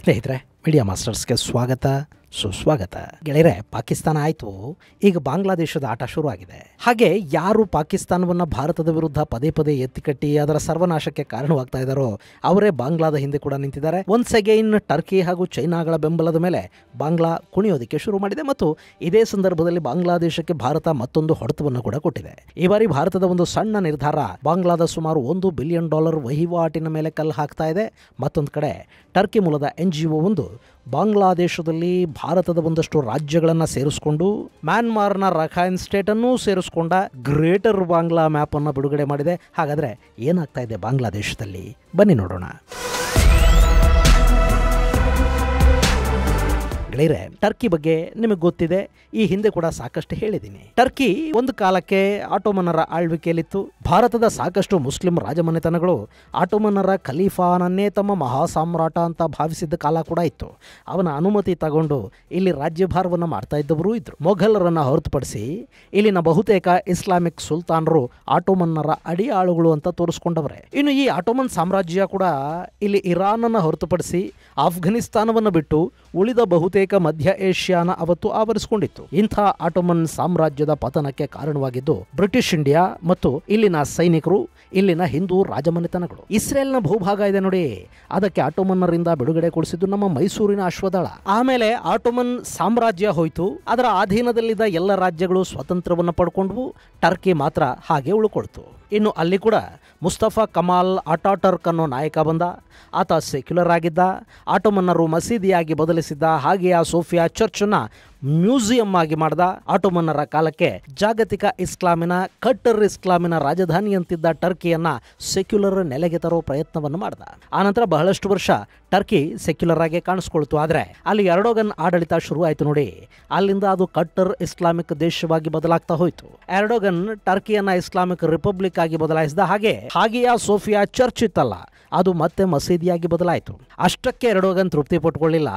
ಸ್ನೇಹಿತರೆ, ಮೀಡಿಯಾ ಮಾಸ್ಟರ್ಸ್ಗೆ ಸ್ವಾಗತ ಸುಸ್ವಾಗತ. ಗೆಳೆಯರೆ, ಪಾಕಿಸ್ತಾನ ಆಯಿತು, ಈಗ ಬಾಂಗ್ಲಾದೇಶದ ಆಟ ಶುರುವಾಗಿದೆ. ಹಾಗೆ ಯಾರು ಪಾಕಿಸ್ತಾನವನ್ನು ಭಾರತದ ವಿರುದ್ಧ ಪದೇ ಪದೇ ಎತ್ತಿಕಟ್ಟಿ ಅದರ ಸರ್ವನಾಶಕ್ಕೆ ಕಾರಣವಾಗ್ತಾ ಇದ್ದಾರೋ ಅವರೇ ಬಾಂಗ್ಲಾದ ಹಿಂದೆ ಕೂಡ ನಿಂತಿದ್ದಾರೆ. ಒನ್ಸ್ ಅಗೈನ್ ಟರ್ಕಿ ಹಾಗೂ ಚೈನಾಗಳ ಬೆಂಬಲದ ಮೇಲೆ ಬಾಂಗ್ಲಾ ಕುಣಿಯೋದಕ್ಕೆ ಶುರು ಮಾಡಿದೆ ಮತ್ತು ಇದೇ ಸಂದರ್ಭದಲ್ಲಿ ಬಾಂಗ್ಲಾದೇಶಕ್ಕೆ ಭಾರತ ಮತ್ತೊಂದು ಹೊಡೆತವನ್ನು ಕೂಡ ಕೊಟ್ಟಿದೆ. ಈ ಬಾರಿ ಭಾರತದ ಒಂದು ಸಣ್ಣ ನಿರ್ಧಾರ ಬಾಂಗ್ಲಾದ ಸುಮಾರು $1 ಬಿಲಿಯನ್ ವಹಿವಾಟಿನ ಮೇಲೆ ಕಲ್ಲು ಹಾಕ್ತಾ ಇದೆ. ಮತ್ತೊಂದು ಕಡೆ ಟರ್ಕಿ ಮೂಲದ NGO ಒಂದು ಬಾಂಗ್ಲಾದೇಶದಲ್ಲಿ ಭಾರತದ ಒಂದಷ್ಟು ರಾಜ್ಯಗಳನ್ನು ಸೇರಿಸಿಕೊಂಡು ಮ್ಯಾನ್ಮಾರ್ನ ರಖೈನ್ ಸ್ಟೇಟನ್ನು ಸೇರಿಸಿಕೊಂಡ ಗ್ರೇಟರ್ ಬಾಂಗ್ಲಾ ಮ್ಯಾಪ್ ಅನ್ನು ಬಿಡುಗಡೆ ಮಾಡಿದೆ. ಹಾಗಾದರೆ ಏನಾಗ್ತಾ ಇದೆ ಬಾಂಗ್ಲಾದೇಶದಲ್ಲಿ, ಬನ್ನಿ ನೋಡೋಣ. ಗೆಳೆಯರೆ, ಟರ್ಕಿ ಬಗ್ಗೆ ನಿಮಗೆ ಗೊತ್ತಿದೆ, ಈ ಹಿಂದೆ ಕೂಡ ಸಾಕಷ್ಟು ಹೇಳಿದ್ದೀನಿ. ಟರ್ಕಿ ಒಂದು ಕಾಲಕ್ಕೆ ಆಟೋಮನ್ನರ ಆಳ್ವಿಕೆಯಲ್ಲಿತ್ತು. ಭಾರತದ ಸಾಕಷ್ಟು ಮುಸ್ಲಿಂ ರಾಜಮನೆತನಗಳು ಆಟೋಮನ್ನರ ಖಲೀಫಾನನ್ನೇ ತಮ್ಮ ಮಹಾ ಸಾಮ್ರಾಟ ಅಂತ ಭಾವಿಸಿದ್ದ ಕಾಲ ಕೂಡ ಇತ್ತು. ಅವನ ಅನುಮತಿ ತಗೊಂಡು ಇಲ್ಲಿ ರಾಜ್ಯಭಾರವನ್ನು ಮಾಡ್ತಾ ಇದ್ದವರು ಇದ್ರು. ಮೊಘಲರನ್ನು ಹೊರತುಪಡಿಸಿ ಇಲ್ಲಿನ ಬಹುತೇಕ ಇಸ್ಲಾಮಿಕ್ ಸುಲ್ತಾನರು ಆಟೋಮನ್ನರ ಅಡಿಯಾಳುಗಳು ಅಂತ ತೋರಿಸ್ಕೊಂಡವರೇ. ಇನ್ನು ಈ ಆಟೋಮನ್ ಸಾಮ್ರಾಜ್ಯ ಕೂಡ ಇಲ್ಲಿ ಇರಾನನ್ನು ಹೊರತುಪಡಿಸಿ ಆಫ್ಘನಿಸ್ತಾನವನ್ನು ಬಿಟ್ಟು ಉಳಿದ ಬಹುತೇಕ ಮಧ್ಯ ಏಷ್ಯಾನ ಅವತ್ತು ಆವರಿಸಿಕೊಂಡಿತ್ತು. ಇಂಥ ಆಟೋಮನ್ ಸಾಮ್ರಾಜ್ಯದ ಪತನಕ್ಕೆ ಕಾರಣವಾಗಿದ್ದು ಬ್ರಿಟಿಷ್ ಇಂಡಿಯಾ ಮತ್ತು ಇಲ್ಲಿನ ಸೈನಿಕರು, ಇಲ್ಲಿನ ಹಿಂದೂ ರಾಜಮನೆತನಗಳು. ಇಸ್ರೇಲ್ನ ಭೂಭಾಗ ಇದೆ ನೋಡಿ, ಅದಕ್ಕೆ ಆಟೋಮನ್ನರಿಂದ ಬಿಡುಗಡೆ ಕೊಡಿಸಿದ್ದು ನಮ್ಮ ಮೈಸೂರಿನ ಅಶ್ವದಳ. ಆಮೇಲೆ ಆಟೋಮನ್ ಸಾಮ್ರಾಜ್ಯ ಹೋಯಿತು, ಅದರ ಅಧೀನದಲ್ಲಿದ್ದ ಎಲ್ಲ ರಾಜ್ಯಗಳು ಸ್ವತಂತ್ರವನ್ನು ಪಡ್ಕೊಂಡ್ವು, ಟರ್ಕಿ ಮಾತ್ರ ಹಾಗೆ ಉಳ್ಕೊಳ್ತು. ಇನ್ನು ಅಲ್ಲಿ ಕೂಡ ಮುಸ್ತಫಾ ಕಮಾಲ್ ಅಟಾಟರ್ಕ್ ಅನ್ನೋ ನಾಯಕ ಬಂದ. ಆತ ಸೆಕ್ಯುಲರ್ ಆಗಿದ್ದ, ಆಟೋಮನ್ನರು ಮಸೀದಿಯಾಗಿ ಬದಲಿಸಿದ್ದ, ಹಾಗೆ ಆ ಸೋಫಿಯಾ ಚರ್ಚನ್ನ ಮ್ಯೂಸಿಯಂ ಆಗಿ ಮಾಡ್ದ. ಆಟೋಮನ್ನರ ಕಾಲಕ್ಕೆ ಜಾಗತಿಕ ಇಸ್ಲಾಮಿನ ಕಟ್ಟರ್ ಇಸ್ಲಾಮಿನ ರಾಜಧಾನಿ ಅಂತಿದ್ದ ಟರ್ಕಿಯನ್ನ ಸೆಕ್ಯುಲರ್ ನೆಲೆಗೆ ತರೋ ಪ್ರಯತ್ನವನ್ನು ಮಾಡ್ದ. ಆನಂತರ ಬಹಳಷ್ಟು ವರ್ಷ ಟರ್ಕಿ ಸೆಕ್ಯುಲರ್ ಆಗಿ ಕಾಣಿಸ್ಕೊಳ್ತು. ಆದರೆ ಅಲ್ಲಿ ಎರ್ಡೋಗನ್ ಆಡಳಿತ ಶುರು ಆಯಿತು ನೋಡಿ, ಅಲ್ಲಿಂದ ಅದು ಕಟ್ಟರ್ ಇಸ್ಲಾಮಿಕ್ ದೇಶವಾಗಿ ಬದಲಾಗ್ತಾ ಹೋಯಿತು. ಎರ್ಡೋಗನ್ ಟರ್ಕಿಯನ್ನ ಇಸ್ಲಾಮಿಕ್ ರಿಪಬ್ಲಿಕ್ ಆಗಿ ಬದಲಾಯಿಸಿದ. ಹಾಗೆಯಾ ಸೋಫಿಯಾ ಚರ್ಚ್ ಇತ್ತಲ್ಲ, ಅದು ಮತ್ತೆ ಮಸೀದಿಯಾಗಿ ಬದಲಾಯಿತು. ಅಷ್ಟಕ್ಕೆ ಎರ್ಡೋಗನ್ ತೃಪ್ತಿ ಪಟ್ಕೊಳ್ಳಿಲ್ಲ.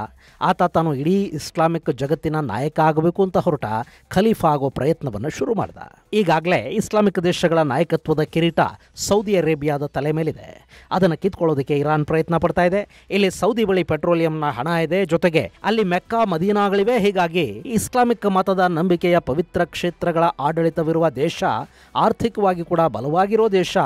ಆತ ತಾನು ಇಡೀ ಇಸ್ಲಾಮಿಕ್ ಜಗತ್ತಿನ ನಾಯಕ ಆಗಬೇಕು ಅಂತ ಹೊರಟ ಖಲೀಫಾ ಆಗೋ ಪ್ರಯತ್ನವನ್ನು ಶುರು ಮಾಡ್ದ. ಈಗಾಗಲೇ ಇಸ್ಲಾಮಿಕ್ ದೇಶಗಳ ನಾಯಕತ್ವದ ಕಿರೀಟ ಸೌದಿ ಅರೇಬಿಯಾದ ತಲೆ ಮೇಲಿದೆ. ಅದನ್ನು ಕಿತ್ಕೊಳ್ಳೋದಕ್ಕೆ ಇರಾನ್ ಪ್ರಯತ್ನ ಪಡ್ತಾ ಇದೆ. ಇಲ್ಲಿ ಸೌದಿ ಬಳಿ ಪೆಟ್ರೋಲಿಯಂನ ಹಣ ಇದೆ, ಜೊತೆಗೆ ಅಲ್ಲಿ ಮೆಕ್ಕಾ ಮದೀನಾಗಳಿವೆ. ಹೀಗಾಗಿ ಇಸ್ಲಾಮಿಕ್ ಮತದ ನಂಬಿಕೆಯ ಪವಿತ್ರ ಕ್ಷೇತ್ರಗಳ ಆಡಳಿತವಿರುವ ದೇಶ, ಆರ್ಥಿಕವಾಗಿ ಕೂಡ ಬಲವಾಗಿರೋ ದೇಶ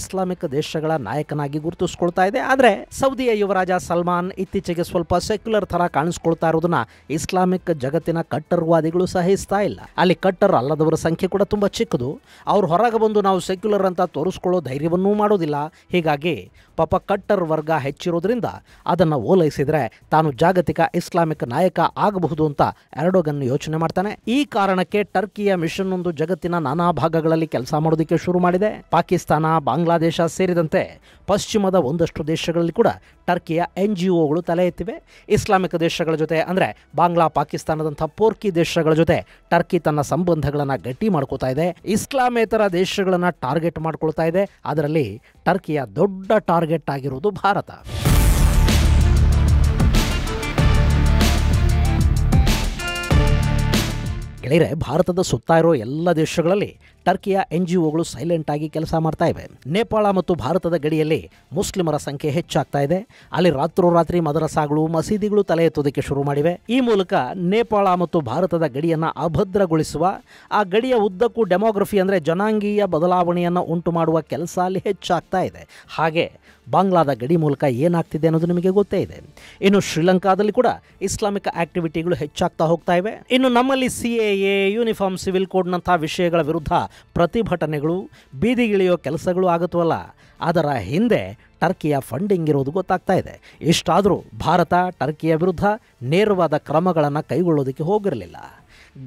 ಇಸ್ಲಾಮಿಕ್ ದೇಶಗಳ ನಾಯಕನಾಗಿ ಗುರುತಿಸ್ಕೊಳ್ತಾ ಇದೆ. ಆದರೆ ಸೌದಿಯ ಯುವರಾಜ ಸಲ್ಮಾನ್ ಇತ್ತೀಚೆಗೆ ಸ್ವಲ್ಪ ಸೆಕ್ಯುಲರ್ ತರ ಕಾಣಿಸ್ಕೊಳ್ತಾ ಇರೋದನ್ನ ಇಸ್ಲಾಮಿಕ್ ಜಗತ್ತಿನ ಕಟ್ಟರ್ವಾದಿಗಳು ಸಹಿಸ್ತಾ ಇಲ್ಲ. ಅಲ್ಲಿ ಕಟ್ಟರ್ ಅಲ್ಲದವರ ಸಂಖ್ಯೆ ಕೂಡ ತುಂಬಾ ಚಿಕ್ಕದು. ಅವ್ರು ಹೊರಗೆ ಬಂದು ನಾವು ಸೆಕ್ಯುಲರ್ ಅಂತ ತೋರಿಸ್ಕೊಳ್ಳೋ ಧೈರ್ಯವನ್ನೂ ಮಾಡೋದಿಲ್ಲ. ಹೀಗಾಗಿ ಪಾಪ ಕಟ್ಟರ್ ವರ್ಗ ಹೆಚ್ಚಿರೋದ್ರಿಂದ ಅದನ್ನು ಓಲೈಸಿದ್ರೆ ತಾನು ಜಾಗತಿಕ ಇಸ್ಲಾಮಿಕ್ ನಾಯಕ ಆಗಬಹುದು ಅಂತ ಎರ್ಡೋಗನ್ ಯೋಚನೆ ಮಾಡ್ತಾನೆ. ಈ ಕಾರಣಕ್ಕೆ ಟರ್ಕಿಯ ಮಿಷನ್ ಒಂದು ಜಗತ್ತಿನ ನಾನಾ ಭಾಗಗಳಲ್ಲಿ ಕೆಲಸ ಮಾಡೋದಕ್ಕೆ ಶುರು ಮಾಡಿದೆ. ಪಾಕಿಸ್ತಾನ, ಬಾಂಗ್ಲಾದೇಶ ಸೇರಿದಂತೆ ಪಶ್ಚಿಮದ ಒಂದಷ್ಟು ದೇಶಗಳಲ್ಲಿ ಕೂಡ ಟರ್ಕಿಯ NGOಗಳು ತಲೆ ಎತ್ತಿವೆ. ಇಸ್ಲಾಮಿಕ್ ದೇಶಗಳ ಜೊತೆ ಅಂದರೆ ಬಾಂಗ್ಲಾ, ಪಾಕಿಸ್ತಾನದಂಥ ಪೋರ್ಕಿ ದೇಶಗಳ ಜೊತೆ ಟರ್ಕಿ ತನ್ನ ಸಂಬಂಧಗಳನ್ನು ಗಟ್ಟಿ ಮಾಡ್ಕೋತಾ ಇದೆ. ಇಸ್ಲಾಮೇತರ ದೇಶಗಳನ್ನು ಟಾರ್ಗೆಟ್ ಮಾಡ್ಕೊಳ್ತಾ ಇದೆ. ಅದರಲ್ಲಿ ಟರ್ಕಿಯ ದೊಡ್ಡ ಟಾರ್ಗೆಟ್ ಆಗಿರುವುದು ಭಾರತ. ಗೆಳೆಯರೆ, ಭಾರತದ ಸುತ್ತ ಇರೋ ಎಲ್ಲ ದೇಶಗಳಲ್ಲಿ ಟರ್ಕಿಯ NGOಗಳು ಸೈಲೆಂಟ್ ಆಗಿ ಕೆಲಸ ಮಾಡ್ತಾ ಇವೆ. ನೇಪಾಳ ಮತ್ತು ಭಾರತದ ಗಡಿಯಲ್ಲಿ ಮುಸ್ಲಿಮರ ಸಂಖ್ಯೆ ಹೆಚ್ಚಾಗ್ತಾ ಇದೆ. ಅಲ್ಲಿ ರಾತ್ರೋರಾತ್ರಿ ಮದರಸಾಗಳು, ಮಸೀದಿಗಳು ತಲೆ ಎತ್ತೋದಕ್ಕೆ ಶುರು ಮಾಡಿವೆ. ಈ ಮೂಲಕ ನೇಪಾಳ ಮತ್ತು ಭಾರತದ ಗಡಿಯನ್ನು ಅಭದ್ರಗೊಳಿಸುವ, ಆ ಗಡಿಯ ಉದ್ದಕ್ಕೂ ಡೆಮೋಗ್ರಫಿ ಅಂದರೆ ಜನಾಂಗೀಯ ಬದಲಾವಣೆಯನ್ನು ಉಂಟು ಮಾಡುವ ಕೆಲಸ ಅಲ್ಲಿ ಹೆಚ್ಚಾಗ್ತಾ ಇದೆ. ಹಾಗೆ ಬಾಂಗ್ಲಾದ ಗಡಿ ಮೂಲಕ ಏನಾಗ್ತಿದೆ ಅನ್ನೋದು ನಿಮಗೆ ಗೊತ್ತೇ ಇದೆ. ಇನ್ನು ಶ್ರೀಲಂಕಾದಲ್ಲಿ ಕೂಡ ಇಸ್ಲಾಮಿಕ್ ಆಕ್ಟಿವಿಟಿಗಳು ಹೆಚ್ಚಾಗ್ತಾ ಹೋಗ್ತಾ ಇವೆ. ಇನ್ನು ನಮ್ಮಲ್ಲಿ CAA, ಯೂನಿಫಾರ್ಮ್ ಸಿವಿಲ್ ಕೋಡ್ನಂಥ ವಿಷಯಗಳ ವಿರುದ್ಧ ಪ್ರತಿಭಟನೆಗಳು, ಬೀದಿಗಿಳಿಯೋ ಕೆಲಸಗಳು ಆಗುತ್ತವಲ್ಲ, ಅದರ ಹಿಂದೆ ಟರ್ಕಿಯ ಫಂಡಿಂಗ್ ಇರೋದು ಗೊತ್ತಾಗ್ತಾ ಇದೆ. ಇಷ್ಟಾದರೂ ಭಾರತ ಟರ್ಕಿಯ ವಿರುದ್ಧ ನೇರವಾದ ಕ್ರಮಗಳನ್ನು ಕೈಗೊಳ್ಳೋದಕ್ಕೆ ಹೋಗಿರಲಿಲ್ಲ.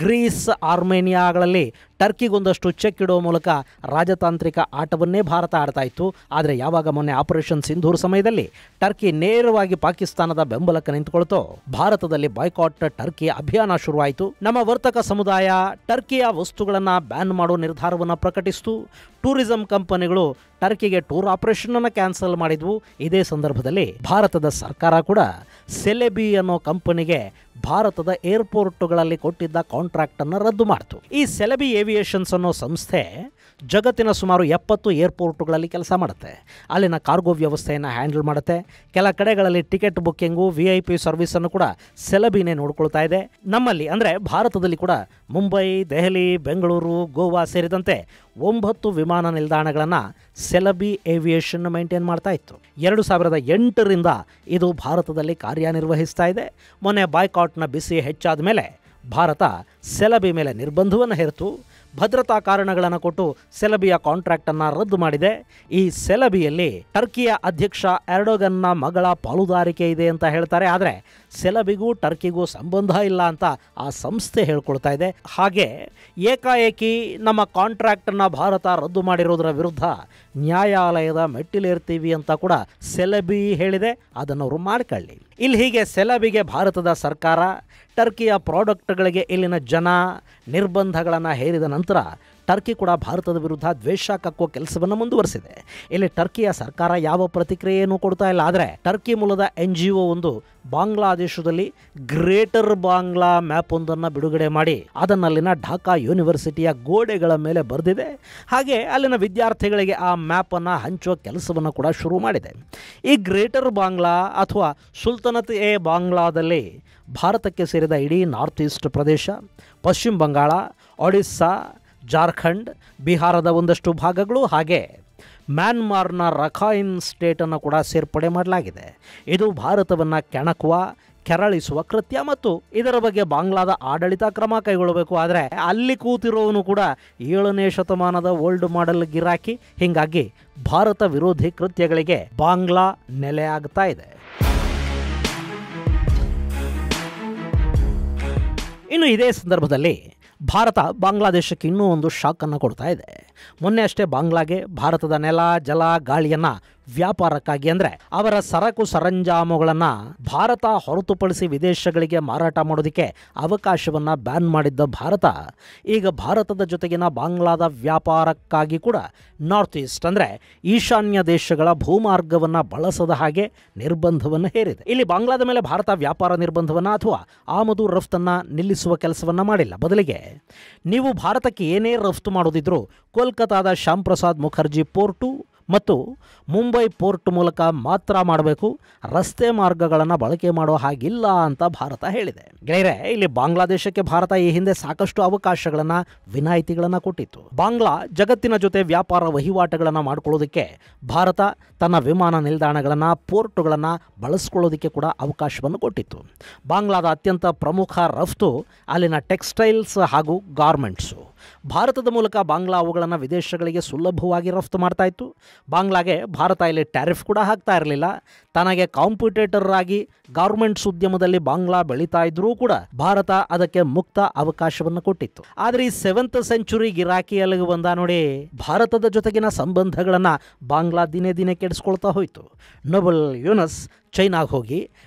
ಗ್ರೀಸ್, ಆರ್ಮೇನಿಯಾಗಳಲ್ಲಿ ಟರ್ಕಿಗೊಂದಷ್ಟು ಚೆಕ್ ಇಡೋ ಮೂಲಕ ರಾಜತಾಂತ್ರಿಕ ಆಟವನ್ನೇ ಭಾರತ ಆಡ್ತಾ ಇತ್ತು. ಆದರೆ ಯಾವಾಗ ಮೊನ್ನೆ ಆಪರೇಷನ್ ಸಿಂಧೂರ್ ಸಮಯದಲ್ಲಿ ಟರ್ಕಿ ನೇರವಾಗಿ ಪಾಕಿಸ್ತಾನದ ಬೆಂಬಲಕ್ಕೆ ನಿಂತುಕೊಳ್ತೋ, ಭಾರತದಲ್ಲಿ ಬಾಯ್ಕಾಟ್ ಟರ್ಕಿ ಅಭಿಯಾನ ಶುರುವಾಯಿತು. ನಮ್ಮ ವರ್ತಕ ಸಮುದಾಯ ಟರ್ಕಿಯ ವಸ್ತುಗಳನ್ನು ಬ್ಯಾನ್ ಮಾಡೋ ನಿರ್ಧಾರವನ್ನು ಪ್ರಕಟಿಸಿತು. ಟೂರಿಸಂ ಕಂಪನಿಗಳು ಟರ್ಕಿಗೆ ಟೂರ್ ಆಪರೇಷನ್ ಅನ್ನು ಕ್ಯಾನ್ಸಲ್ ಮಾಡಿದ್ವು. ಇದೇ ಸಂದರ್ಭದಲ್ಲಿ ಭಾರತದ ಸರ್ಕಾರ ಕೂಡ ಸೆಲೆಬಿ ಅನ್ನೋ ಕಂಪನಿಗೆ ಭಾರತದ ಏರ್ಪೋರ್ಟ್ಗಳಲ್ಲಿ ಕೊಟ್ಟಿದ್ದ ಕಾಂಟ್ರಾಕ್ಟ್ ಅನ್ನು ರದ್ದು ಮಾಡಿತು. ಈ ಸೆಲೆಬಿ ಏವಿಯೇಷನ್ಸ್ ಅನ್ನೋ ಸಂಸ್ಥೆ ಜಗತ್ತಿನ ಸುಮಾರು 70 ಏರ್ಪೋರ್ಟುಗಳಲ್ಲಿ ಕೆಲಸ ಮಾಡುತ್ತೆ. ಅಲ್ಲಿನ ಕಾರ್ಗೋ ವ್ಯವಸ್ಥೆಯನ್ನು ಹ್ಯಾಂಡಲ್ ಮಾಡುತ್ತೆ. ಕೆಲ ಕಡೆಗಳಲ್ಲಿ ಟಿಕೆಟ್ ಬುಕ್ಕಿಂಗು, VIP ಸರ್ವಿಸನ್ನು ಕೂಡ ಸೆಲಬಿನೇ ನೋಡ್ಕೊಳ್ತಾ ಇದೆ. ನಮ್ಮಲ್ಲಿ ಅಂದರೆ ಭಾರತದಲ್ಲಿ ಕೂಡ ಮುಂಬೈ, ದೆಹಲಿ, ಬೆಂಗಳೂರು, ಗೋವಾ ಸೇರಿದಂತೆ 9 ವಿಮಾನ ನಿಲ್ದಾಣಗಳನ್ನು ಸೆಲಬಿ ಏವಿಯೇಷನ್ ಮೇಂಟೈನ್ ಮಾಡ್ತಾ ಇತ್ತು. 2008ರಿಂದ ಇದು ಭಾರತದಲ್ಲಿ ಕಾರ್ಯನಿರ್ವಹಿಸ್ತಾ ಇದೆ. ಮೊನ್ನೆ ಬಾಯ್ಕಾಟ್ನ ಬಿಸಿ ಹೆಚ್ಚಾದ ಮೇಲೆ ಭಾರತ ಸೆಲಬಿ ಮೇಲೆ ನಿರ್ಬಂಧವನ್ನು ಹೇರಿತು. ಭದ್ರತಾ ಕಾರಣಗಳನ್ನು ಕೊಟ್ಟು ಸೆಲಬಿಯ ಕಾಂಟ್ರಾಕ್ಟನ್ನು ರದ್ದು ಮಾಡಿದೆ. ಈ ಸೆಲಬಿಯಲ್ಲಿ ಟರ್ಕಿಯ ಅಧ್ಯಕ್ಷ ಎರ್ಡೋಗನ್ನ ಮಗಳ ಪಾಲುದಾರಿಕೆ ಇದೆ ಅಂತ ಹೇಳ್ತಾರೆ. ಆದರೆ ಸೆಲಬಿಗೂ ಟರ್ಕಿಗೂ ಸಂಬಂಧ ಇಲ್ಲ ಅಂತ ಆ ಸಂಸ್ಥೆ ಹೇಳ್ಕೊಳ್ತಾ ಇದೆ. ಹಾಗೆ ಏಕಾಏಕಿ ನಮ್ಮ ಕಾಂಟ್ರಾಕ್ಟನ್ನು ಭಾರತ ರದ್ದು ಮಾಡಿರೋದರ ವಿರುದ್ಧ ನ್ಯಾಯಾಲಯದ ಮೆಟ್ಟಿಲೇರ್ತೀವಿ ಅಂತ ಕೂಡ ಸೆಲಬಿ ಹೇಳಿದೆ. ಅದನ್ನು ಅವರು ಮಾಡ್ಕೊಳ್ಳಿ. ಇಲ್ಲಿ ಹೀಗೆ ಸೆಲಬಿಗೆ ಭಾರತದ ಸರ್ಕಾರ, ಟರ್ಕಿಯ ಪ್ರಾಡಕ್ಟ್ಗಳಿಗೆ ಇಲ್ಲಿನ ಜನ ನಿರ್ಬಂಧಗಳನ್ನು ಹೇರಿದ ನಂತರ ಟರ್ಕಿ ಕೂಡ ಭಾರತದ ವಿರುದ್ಧ ದ್ವೇಷ ಕಕ್ಕುವ ಕೆಲಸವನ್ನು ಮುಂದುವರೆಸಿದೆ. ಇಲ್ಲಿ ಟರ್ಕಿಯ ಸರ್ಕಾರ ಯಾವ ಪ್ರತಿಕ್ರಿಯೆಯನ್ನು ಕೊಡ್ತಾ ಇಲ್ಲ. ಆದರೆ ಟರ್ಕಿ ಮೂಲದ NGO ಒಂದು ಬಾಂಗ್ಲಾದೇಶದಲ್ಲಿ ಗ್ರೇಟರ್ ಬಾಂಗ್ಲಾ ಮ್ಯಾಪ್ ಒಂದನ್ನು ಬಿಡುಗಡೆ ಮಾಡಿ ಅದನ್ನಲ್ಲಿನ ಢಾಕಾ ಯೂನಿವರ್ಸಿಟಿಯ ಗೋಡೆಗಳ ಮೇಲೆ ಬರೆದಿದೆ. ಹಾಗೆ ಅಲ್ಲಿನ ವಿದ್ಯಾರ್ಥಿಗಳಿಗೆ ಆ ಮ್ಯಾಪನ್ನು ಹಂಚುವ ಕೆಲಸವನ್ನು ಕೂಡ ಶುರು ಮಾಡಿದೆ. ಈ ಗ್ರೇಟರ್ ಬಾಂಗ್ಲಾ ಅಥವಾ ಸುಲ್ತಾನತ್ ಎ ಬಾಂಗ್ಲಾದಲ್ಲಿ ಭಾರತಕ್ಕೆ ಸೇರಿದ ಇಡೀ ನಾರ್ತ್ ಈಸ್ಟ್ ಪ್ರದೇಶ, ಪಶ್ಚಿಮ ಬಂಗಾಳ, ಒಡಿಸ್ಸಾ, ಜಾರ್ಖಂಡ್, ಬಿಹಾರದ ಒಂದಷ್ಟು ಭಾಗಗಳು ಹಾಗೆ ಮ್ಯಾನ್ಮಾರ್ನ ರಖೈನ್ ಸ್ಟೇಟನ್ನು ಕೂಡ ಸೇರ್ಪಡೆ ಮಾಡಲಾಗಿದೆ. ಇದು ಭಾರತವನ್ನು ಕೆಣಕುವ, ಕೆರಳಿಸುವ ಕೃತ್ಯ ಮತ್ತು ಇದರ ಬಗ್ಗೆ ಬಾಂಗ್ಲಾದ ಆಡಳಿತ ಕ್ರಮ ಕೈಗೊಳ್ಳಬೇಕು. ಆದರೆ ಅಲ್ಲಿ ಕೂತಿರೋನು ಕೂಡ 7ನೇ ಶತಮಾನದ ಓಲ್ಡ್ ಮಾಡೆಲ್ ಗಿರಾಕಿ. ಹೀಗಾಗಿ ಭಾರತ ವಿರೋಧಿ ಕೃತ್ಯಗಳಿಗೆ ಬಾಂಗ್ಲಾ ನೆಲೆಯಾಗ್ತಾ ಇದೆ. ಇನ್ನು ಇದೇ ಸಂದರ್ಭದಲ್ಲಿ ಭಾರತ ಬಾಂಗ್ಲಾದೇಶಕ್ಕೆ ಇನ್ನೂ ಒಂದು ಶಾಕನ್ನು ಕೊಡ್ತಾ ಇದೆ. ಮೊನ್ನೆ ಅಷ್ಟೇ ಬಾಂಗ್ಲಾಗೆ ಭಾರತದ ನೆಲ, ಜಲ, ಗಾಳಿಯನ್ನು ವ್ಯಾಪಾರಕ್ಕಾಗಿ ಅಂದರೆ ಅವರ ಸರಕು ಸರಂಜಾಮುಗಳನ್ನು ಭಾರತ ಹೊರತುಪಡಿಸಿ ವಿದೇಶಗಳಿಗೆ ಮಾರಾಟ ಮಾಡೋದಕ್ಕೆ ಅವಕಾಶವನ್ನು ಬ್ಯಾನ್ ಮಾಡಿದ್ದ ಭಾರತ ಈಗ ಭಾರತದ ಜೊತೆಗಿನ ಬಾಂಗ್ಲಾದ ವ್ಯಾಪಾರಕ್ಕಾಗಿ ಕೂಡ ನಾರ್ತ್ ಈಸ್ಟ್ ಅಂದರೆ ಈಶಾನ್ಯ ದೇಶಗಳ ಭೂಮಾರ್ಗವನ್ನು ಬಳಸದ ಹಾಗೆ ನಿರ್ಬಂಧವನ್ನು ಹೇರಿದೆ. ಇಲ್ಲಿ ಬಾಂಗ್ಲಾದ ಮೇಲೆ ಭಾರತ ವ್ಯಾಪಾರ ನಿರ್ಬಂಧವನ್ನು ಅಥವಾ ಆಮದು ರಫ್ತನ್ನು ನಿಲ್ಲಿಸುವ ಕೆಲಸವನ್ನು ಮಾಡಿಲ್ಲ. ಬದಲಿಗೆ ನೀವು ಭಾರತಕ್ಕೆ ಏನೇ ರಫ್ತು ಮಾಡೋದಿದ್ರೂ ಕೋಲ್ಕತಾದ ಶ್ಯಾಮ್ ಪ್ರಸಾದ್ ಮುಖರ್ಜಿ ಪೋರ್ಟು ಮತ್ತು ಮುಂಬೈ ಪೋರ್ಟ್ ಮೂಲಕ ಮಾತ್ರ ಮಾಡಬೇಕು, ರಸ್ತೆ ಮಾರ್ಗಗಳನ್ನು ಬಳಕೆ ಮಾಡೋ ಹಾಗಿಲ್ಲ ಅಂತ ಭಾರತ ಹೇಳಿದೆ. ಗೆಳೆಯರೆ, ಇಲ್ಲಿ ಬಾಂಗ್ಲಾದೇಶಕ್ಕೆ ಭಾರತ ಈ ಹಿಂದೆ ಸಾಕಷ್ಟು ಅವಕಾಶಗಳನ್ನು, ವಿನಾಯಿತಿಗಳನ್ನು ಕೊಟ್ಟಿತ್ತು. ಬಾಂಗ್ಲಾ ಜಗತ್ತಿನ ಜೊತೆ ವ್ಯಾಪಾರ ವಹಿವಾಟುಗಳನ್ನು ಮಾಡಿಕೊಳ್ಳೋದಕ್ಕೆ ಭಾರತ ತನ್ನ ವಿಮಾನ ನಿಲ್ದಾಣಗಳನ್ನು, ಪೋರ್ಟುಗಳನ್ನು ಬಳಸ್ಕೊಳ್ಳೋದಕ್ಕೆ ಕೂಡ ಅವಕಾಶವನ್ನು ಕೊಟ್ಟಿತ್ತು. ಬಾಂಗ್ಲಾದ ಅತ್ಯಂತ ಪ್ರಮುಖ ರಫ್ತು ಅಲ್ಲಿನ ಟೆಕ್ಸ್ಟೈಲ್ಸ್ ಹಾಗೂ ಗಾರ್ಮೆಂಟ್ಸು. ಭಾರತದ ಮೂಲಕ ಬಾಂಗ್ಲಾ ಅವುಗಳನ್ನು ವಿದೇಶಗಳಿಗೆ ಸುಲಭವಾಗಿ ರಫ್ತು ಮಾಡ್ತಾ ಇತ್ತು. ಬಾಂಗ್ಲಾಗೆ ಭಾರತ ಇಲ್ಲಿ ಟ್ಯಾರಿಫ್ ಕೂಡ ಹಾಕ್ತಾ ಇರಲಿಲ್ಲ. ತನಗೆ ಕಾಂಪಿಟೇಟರ್ ಆಗಿ ಗಾರ್ಮೆಂಟ್ಸ್ ಉದ್ಯಮದಲ್ಲಿ ಬಾಂಗ್ಲಾ ಬೆಳೀತಾ ಇದ್ರೂ ಕೂಡ ಭಾರತ ಅದಕ್ಕೆ ಮುಕ್ತ ಅವಕಾಶವನ್ನು ಕೊಟ್ಟಿತ್ತು. ಆದರೆ ಈ 7th ಸೆಂಚುರಿ ಗಿರಾಕಿಯಲ್ಲಿ ಬಂದ ನೋಡಿ, ಭಾರತದ ಜೊತೆಗಿನ ಸಂಬಂಧಗಳನ್ನು ಬಾಂಗ್ಲಾ ದಿನೇ ದಿನೇ ಕೆಡಿಸ್ಕೊಳ್ತಾ ಹೋಯಿತು. ನೋಬಲ್ ಯೂನಸ್ ಚೈನಾಗೆ ಹೋಗಿ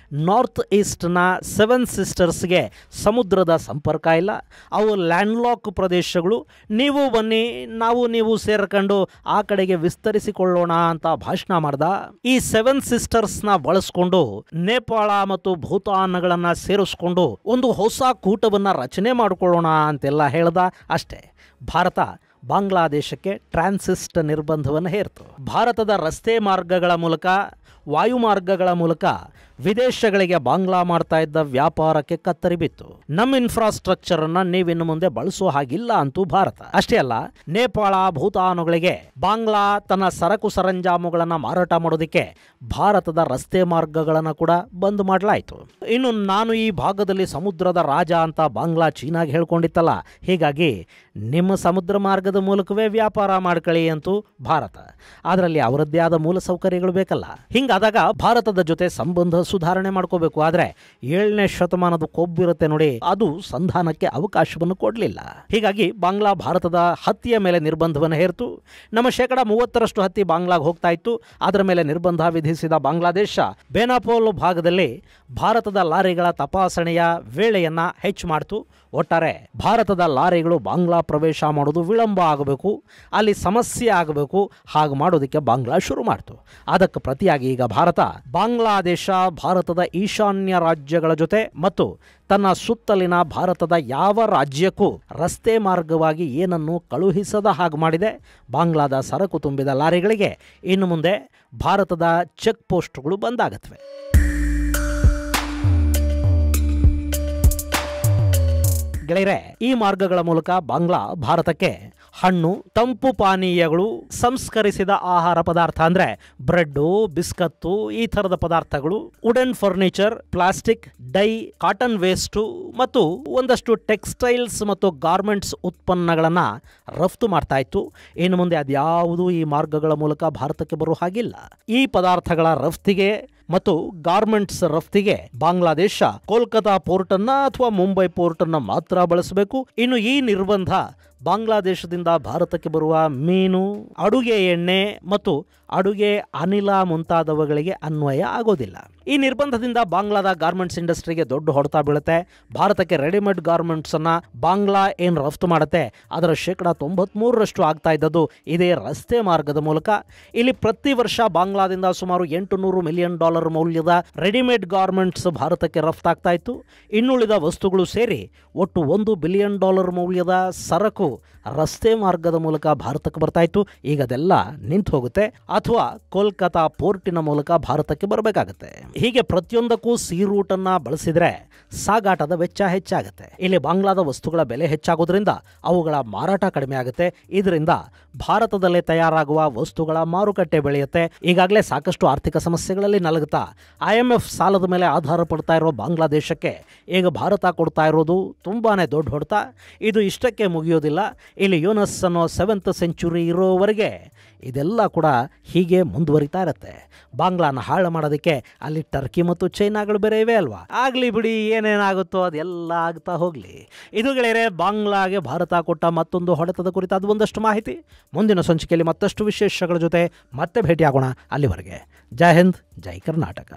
ನಾರ್ತ್ ಈಸ್ಟ್ನ 7 ಸಿಸ್ಟರ್ಸ್ಗೆ ಸಮುದ್ರದ ಸಂಪರ್ಕ ಇಲ್ಲ, ಅವು ಲ್ಯಾಂಡ್ಲಾಕ್ ಪ್ರದೇಶಗಳು, ನೀವು ಬನ್ನಿ ನೀವು ಸೇರ್ಕೊಂಡು ಆ ಕಡೆಗೆ ವಿಸ್ತರಿಸಿಕೊಳ್ಳೋಣ ಅಂತ ಭಾಷಣ ಮಾಡ್ದ. ಈ 7 ಸಿಸ್ಟರ್ಸ್ನ ಬಳಸ್ಕೊಂಡು ನೇಪಾಳ ಮತ್ತು ಭೂತಾನ್ಗಳನ್ನು ಸೇರಿಸ್ಕೊಂಡು ಒಂದು ಹೊಸ ಕೂಟವನ್ನು ರಚನೆ ಮಾಡಿಕೊಳ್ಳೋಣ ಅಂತೆಲ್ಲ ಹೇಳ್ದ. ಅಷ್ಟೇ, ಭಾರತ ಬಾಂಗ್ಲಾದೇಶಕ್ಕೆ ಟ್ರಾನ್ಸಿಸ್ಟ್ ನಿರ್ಬಂಧವನ್ನು ಹೇರಿತು. ಭಾರತದ ರಸ್ತೆ ಮಾರ್ಗಗಳ ಮೂಲಕ, ವಾಯುಮಾರ್ಗಗಳ ಮೂಲಕ ವಿದೇಶಗಳಿಗೆ ಬಾಂಗ್ಲಾ ಮಾಡ್ತಾ ಇದ್ದ ವ್ಯಾಪಾರಕ್ಕೆ ಕತ್ತರಿ ಬಿತ್ತು. ನಮ್ಮ ಇನ್ಫ್ರಾಸ್ಟ್ರಕ್ಚರ್ ಅನ್ನ ನೀವಿನ್ನು ಮುಂದೆ ಬಳಸೋ ಹಾಗಿಲ್ಲ ಅಂತೂ ಭಾರತ. ಅಷ್ಟೇ ಅಲ್ಲ, ನೇಪಾಳ, ಭೂತಾನುಗಳಿಗೆ ಬಾಂಗ್ಲಾ ತನ್ನ ಸರಕು ಸರಂಜಾಮುಗಳನ್ನು ಮಾರಾಟ ಮಾಡೋದಕ್ಕೆ ಭಾರತದ ರಸ್ತೆ ಮಾರ್ಗಗಳನ್ನು ಕೂಡ ಬಂದ್ ಮಾಡಲಾಯಿತು. ಇನ್ನು ನಾನು ಈ ಭಾಗದಲ್ಲಿ ಸಮುದ್ರದ ರಾಜ ಅಂತ ಬಾಂಗ್ಲಾ ಚೀನಾಗೆ ಹೇಳ್ಕೊಂಡಿತ್ತಲ್ಲ, ಹೀಗಾಗಿ ನಿಮ್ಮ ಸಮುದ್ರ ಮಾರ್ಗದ ಮೂಲಕವೇ ವ್ಯಾಪಾರ ಮಾಡ್ಕೊಳ್ಳಿ ಅಂತೂ ಭಾರತ. ಅದರಲ್ಲಿ ಅವರದ್ದೇ ಆದ ಮೂಲ ಸೌಕರ್ಯಗಳು ಬೇಕಲ್ಲ. ಹಿಂಗಾದಾಗ ಭಾರತದ ಜೊತೆ ಸಂಬಂಧ ಸುಧಾರಣೆ ಮಾಡ್ಕೋಬೇಕು. ಆದರೆ 7ನೇ ಶತಮಾನದ ಕೊಬ್ಬಿರುತ್ತೆ ನೋಡಿ, ಅದು ಸಂಧಾನಕ್ಕೆ ಅವಕಾಶವನ್ನು ಕೊಡಲಿಲ್ಲ. ಹೀಗಾಗಿ ಬಾಂಗ್ಲಾ ಭಾರತದ ಹತ್ತಿಯ ಮೇಲೆ ನಿರ್ಬಂಧವನ್ನು ಹೇರಿತು. ನಮ್ಮ 30% ಹತ್ತಿ ಬಾಂಗ್ಲಾಗೆ ಹೋಗ್ತಾ ಇತ್ತು. ಅದರ ಮೇಲೆ ನಿರ್ಬಂಧ ವಿಧಿಸಿದ ಬಾಂಗ್ಲಾದೇಶ ಬೇನಾಪೋಲ್ ಭಾಗದಲ್ಲಿ ಭಾರತದ ಲಾರಿಗಳ ತಪಾಸಣೆಯ ವೇಳೆಯನ್ನು ಹೆಚ್ಚು ಮಾಡಿತು. ಒಟ್ಟಾರೆ ಭಾರತದ ಲಾರಿಗಳು ಬಾಂಗ್ಲಾ ಪ್ರವೇಶ ಮಾಡೋದು ವಿಳಂಬ ಆಗಬೇಕು, ಅಲ್ಲಿ ಸಮಸ್ಯೆ ಆಗಬೇಕು. ಹಾಗೆ ಮಾಡೋದಕ್ಕೆ ಬಾಂಗ್ಲಾ ಶುರು ಮಾಡ್ತು. ಅದಕ್ಕೆ ಪ್ರತಿಯಾಗಿ ಈಗ ಭಾರತ ಬಾಂಗ್ಲಾದೇಶ ಭಾರತದ ಈಶಾನ್ಯ ರಾಜ್ಯಗಳ ಜೊತೆ ಮತ್ತು ತನ್ನ ಸುತ್ತಲಿನ ಭಾರತದ ಯಾವ ರಾಜ್ಯಕ್ಕೂ ರಸ್ತೆ ಮಾರ್ಗವಾಗಿ ಏನನ್ನು ಕಳುಹಿಸದ ಹಾಗೆ ಮಾಡಿದೆ. ಬಾಂಗ್ಲಾದ ಸರಕು ತುಂಬಿದ ಲಾರಿಗಳಿಗೆ ಇನ್ನು ಮುಂದೆ ಭಾರತದ ಚೆಕ್ ಪೋಸ್ಟ್ಗಳು ಬಂದಾಗತ್ವೆ. ಗೆಳೆಯರೆ, ಈ ಮಾರ್ಗಗಳ ಮೂಲಕ ಬಾಂಗ್ಲಾ ಭಾರತಕ್ಕೆ ಹಣ್ಣು, ತಂಪು ಪಾನೀಯಗಳು, ಸಂಸ್ಕರಿಸಿದ ಆಹಾರ ಪದಾರ್ಥ ಅಂದರೆ ಬ್ರೆಡ್ಡು, ಬಿಸ್ಕತ್ತು, ಈ ಥರದ ಪದಾರ್ಥಗಳು, wooden furniture, plastic, dye, cotton waste ಮತ್ತು ಒಂದಷ್ಟು ಟೆಕ್ಸ್ಟೈಲ್ಸ್ ಮತ್ತು ಗಾರ್ಮೆಂಟ್ಸ್ ಉತ್ಪನ್ನಗಳನ್ನು ರಫ್ತು ಮಾಡ್ತಾ ಇತ್ತು. ಇನ್ನು ಮುಂದೆ ಅದ್ಯಾವುದೂ ಈ ಮಾರ್ಗಗಳ ಮೂಲಕ ಭಾರತಕ್ಕೆ ಬರೋ ಹಾಗಿಲ್ಲ. ಈ ಪದಾರ್ಥಗಳ ರಫ್ತಿಗೆ ಮತ್ತು ಗಾರ್ಮೆಂಟ್ಸ್ ರಫ್ತಿಗೆ ಬಾಂಗ್ಲಾದೇಶ ಕೋಲ್ಕತಾ ಪೋರ್ಟನ್ನ ಅಥವಾ ಮುಂಬೈ ಪೋರ್ಟನ್ನ ಮಾತ್ರ ಬಳಸಬೇಕು. ಇನ್ನು ಈ ನಿರ್ಬಂಧ ಬಾಂಗ್ಲಾದೇಶದಿಂದ ಭಾರತಕ್ಕೆ ಬರುವ ಮೀನು, ಅಡುಗೆ ಎಣ್ಣೆ ಮತ್ತು ಅಡುಗೆ ಅನಿಲ ಮುಂತಾದವುಗಳಿಗೆ ಅನ್ವಯ ಆಗೋದಿಲ್ಲ. ಈ ನಿರ್ಬಂಧದಿಂದ ಬಾಂಗ್ಲಾದ ಗಾರ್ಮೆಂಟ್ಸ್ ಇಂಡಸ್ಟ್ರಿಗೆ ದೊಡ್ಡ ಹೊಡೆತ ಬೀಳುತ್ತೆ. ಭಾರತಕ್ಕೆ ರೆಡಿಮೇಡ್ ಗಾರ್ಮೆಂಟ್ಸ್ ಅನ್ನ ಬಾಂಗ್ಲಾ ಏನು ರಫ್ತು ಮಾಡುತ್ತೆ ಅದರ 93% ಆಗ್ತಾ ಇದ್ದದ್ದು ಇದೇ ರಸ್ತೆ ಮಾರ್ಗದ ಮೂಲಕ. ಇಲ್ಲಿ ಪ್ರತಿ ವರ್ಷ ಬಾಂಗ್ಲಾದಿಂದ ಸುಮಾರು $800 ಮಿಲಿಯನ್ ಮೌಲ್ಯದ ರೆಡಿಮೇಡ್ ಗಾರ್ಮೆಂಟ್ಸ್ ಭಾರತಕ್ಕೆ ರಫ್ತಾಗ್ತಾ ಇತ್ತು. ಇನ್ನುಳಿದ ವಸ್ತುಗಳು ಸೇರಿ ಒಟ್ಟು $1 ಬಿಲಿಯನ್ ಮೌಲ್ಯದ ಸರಕು ರಸ್ತೆ ಮಾರ್ಗದ ಮೂಲಕ ಭಾರತಕ್ಕೆ ಬರ್ತಾ ಇತ್ತು. ಈಗ ಅದೆಲ್ಲ ನಿಂತು ಹೋಗುತ್ತೆ ಅಥವಾ ಕೋಲ್ಕತಾ ಪೋರ್ಟಿನ ಮೂಲಕ ಭಾರತಕ್ಕೆ ಬರಬೇಕಾಗತ್ತೆ. ಹೀಗೆ ಪ್ರತಿಯೊಂದಕ್ಕೂ ಸಿ ರೂಟನ್ನು ಬಳಸಿದರೆ ಸಾಗಾಟದ ವೆಚ್ಚ ಹೆಚ್ಚಾಗುತ್ತೆ. ಇಲ್ಲಿ ಬಾಂಗ್ಲಾದ ವಸ್ತುಗಳ ಬೆಲೆ ಹೆಚ್ಚಾಗೋದ್ರಿಂದ ಅವುಗಳ ಮಾರಾಟ ಕಡಿಮೆ ಆಗುತ್ತೆ. ಇದರಿಂದ ಭಾರತದಲ್ಲೇ ತಯಾರಾಗುವ ವಸ್ತುಗಳ ಮಾರುಕಟ್ಟೆ ಬೆಳೆಯುತ್ತೆ. ಈಗಾಗಲೇ ಸಾಕಷ್ಟು ಆರ್ಥಿಕ ಸಮಸ್ಯೆಗಳಲ್ಲಿ ನಲಗುತ್ತಾ IMF ಸಾಲದ ಮೇಲೆ ಆಧಾರ ಪಡ್ತಾ ಇರೋ ಬಾಂಗ್ಲಾದೇಶಕ್ಕೆ ಈಗ ಭಾರತ ಕೊಡ್ತಾ ಇರೋದು ತುಂಬಾನೇ ದೊಡ್ಡ ಹೊಡೆತ. ಇದು ಇಷ್ಟಕ್ಕೆ ಮುಗಿಯೋದಿಲ್ಲ. ಇಲ್ಲಿ ಯೂನಸ್ ಅನ್ನೋ 7th ಸೆಂಚುರಿ ಇರೋವರೆಗೆ ಇದೆಲ್ಲ ಕೂಡ ಹೀಗೆ ಮುಂದುವರಿತಾ ಇರುತ್ತೆ. ಬಾಂಗ್ಲಾನ ಹಾಳು ಮಾಡೋದಕ್ಕೆ ಅಲ್ಲಿ ಟರ್ಕಿ ಮತ್ತು ಚೈನಾಗಳು ಬೇರೆ ಇವೆ ಅಲ್ವಾ. ಆಗಲಿ ಬಿಡಿ, ಏನೇನಾಗುತ್ತೋ ಅದೆಲ್ಲ ಆಗ್ತಾ ಹೋಗಲಿ. ಇದು ಗೆಳೆಯರೆ ಬಾಂಗ್ಲಾಗೆ ಭಾರತ ಕೊಟ್ಟ ಮತ್ತೊಂದು ಹೊಡೆತದ ಕುರಿತಾದ ಒಂದಷ್ಟು ಮಾಹಿತಿ. ಮುಂದಿನ ಸಂಚಿಕೆಯಲ್ಲಿ ಮತ್ತಷ್ಟು ವಿಶೇಷಗಳ ಜೊತೆ ಮತ್ತೆ ಭೇಟಿಯಾಗೋಣ. ಅಲ್ಲಿವರೆಗೆ ಜೈ ಹಿಂದ್, ಜೈ ಕರ್ನಾಟಕ.